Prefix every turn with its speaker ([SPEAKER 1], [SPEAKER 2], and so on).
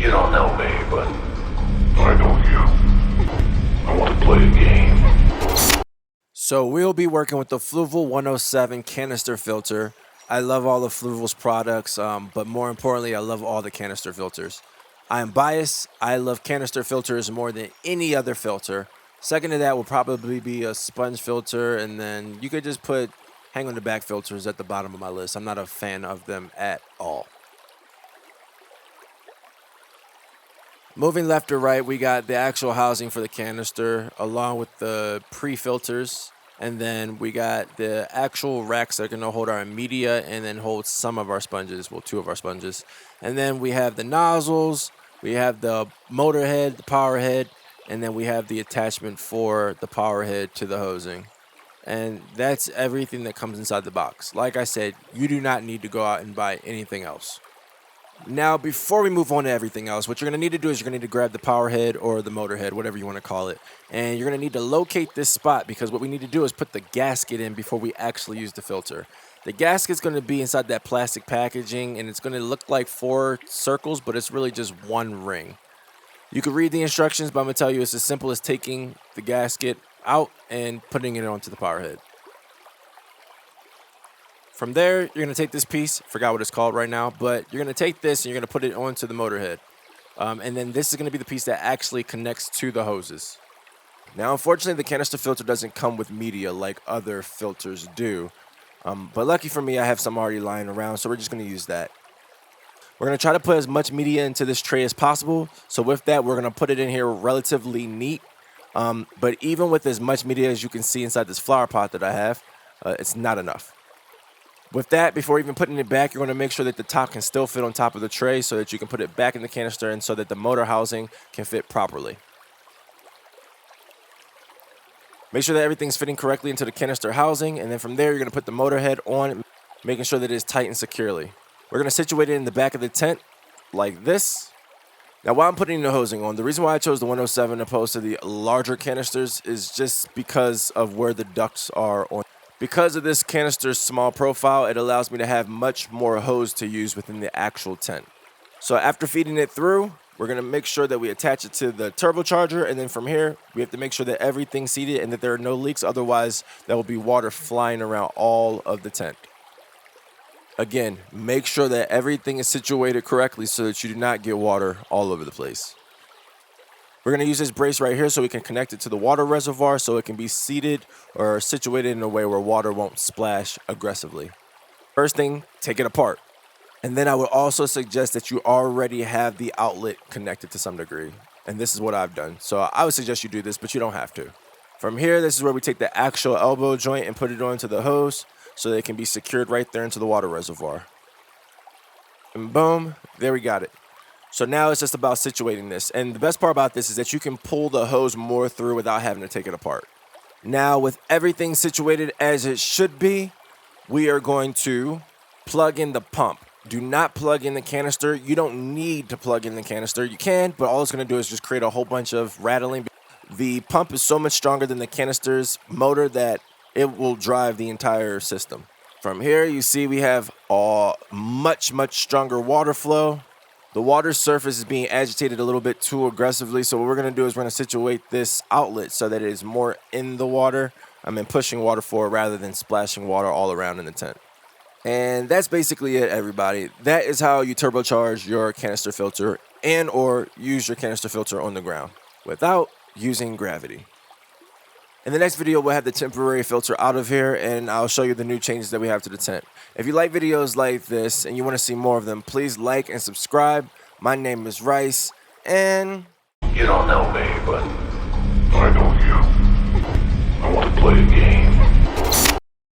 [SPEAKER 1] You don't know me, but I know you. I want to play a game.
[SPEAKER 2] So we'll be working with the Fluval 107 canister filter. I love all of Fluval's products, but more importantly, I love all the canister filters. I am biased. I love canister filters more than any other filter. Second to that will probably be a sponge filter, and then you could just put hang on the back filters at the bottom of my list. I'm not a fan of them at all. Moving left to right, we got the actual housing for the canister along with the pre-filters. And then we got the actual racks that are going to hold our media and then hold some of our sponges, well, two of our sponges. And then we have the nozzles, we have the motor head, the power head, and then we have the attachment for the power head to the hosing. And that's everything that comes inside the box. Like I said, you do not need to go out and buy anything else. Now, before we move on to everything else, what you're going to need to do is you're going to need to grab the power head or the motor head, whatever you want to call it. And you're going to need to locate this spot because what we need to do is put the gasket in before we actually use the filter. The gasket's going to be inside that plastic packaging, and it's going to look like 4 circles, but it's really just one ring. You can read the instructions, but I'm going to tell you it's as simple as taking the gasket out and putting it onto the power head. From there, you're going to take this piece, forgot what it's called right now, but you're going to take this and you're going to put it onto the motor head. And then this is going to be the piece that actually connects to the hoses. Now, unfortunately, the canister filter doesn't come with media like other filters do. But lucky for me, I have some already lying around, so we're just going to use that. We're going to try to put as much media into this tray as possible. So with that, we're going to put it in here relatively neat. But even with as much media as you can see inside this flower pot that I have, it's not enough. With that, before even putting it back, you're going to make sure that the top can still fit on top of the tray so that you can put it back in the canister and so that the motor housing can fit properly. Make sure that everything's fitting correctly into the canister housing, and then from there, you're going to put the motor head on, making sure that it is tight and securely. We're going to situate it in the back of the tent like this. Now, while I'm putting the hosing on, the reason why I chose the 107 opposed to the larger canisters is just because of where the ducts are on. Because of this canister's small profile, it allows me to have much more hose to use within the actual tent. So after feeding it through, we're going to make sure that we attach it to the turbocharger, and then from here, we have to make sure that everything's seated and that there are no leaks. Otherwise, there will be water flying around all of the tent. Again, make sure that everything is situated correctly so that you do not get water all over the place. We're going to use this brace right here so we can connect it to the water reservoir so it can be seated or situated in a way where water won't splash aggressively. First thing, take it apart. And then I would also suggest that you already have the outlet connected to some degree. And this is what I've done. So I would suggest you do this, but you don't have to. From here, this is where we take the actual elbow joint and put it onto the hose so that it can be secured right there into the water reservoir. And boom, there we got it. So now it's just about situating this. And the best part about this is that you can pull the hose more through without having to take it apart. Now, with everything situated as it should be, we are going to plug in the pump. Do not plug in the canister. You don't need to plug in the canister. You can, but all it's going to do is just create a whole bunch of rattling. The pump is so much stronger than the canister's motor that it will drive the entire system. From here, you see we have a much stronger water flow. The water surface is being agitated a little bit too aggressively, so what we're going to do is we're going to situate this outlet so that it is more in the water. Pushing water forward rather than splashing water all around in the tent. And that's basically it, everybody. That is how you turbocharge your canister filter and or use your canister filter on the ground without using gravity. In the next video, we'll have the temporary filter out of here, and I'll show you the new changes that we have to the tent. If you like videos like this and you want to see more of them, please like and subscribe. My name is Rice, and
[SPEAKER 1] You don't know me, but I know you. I want to play a game.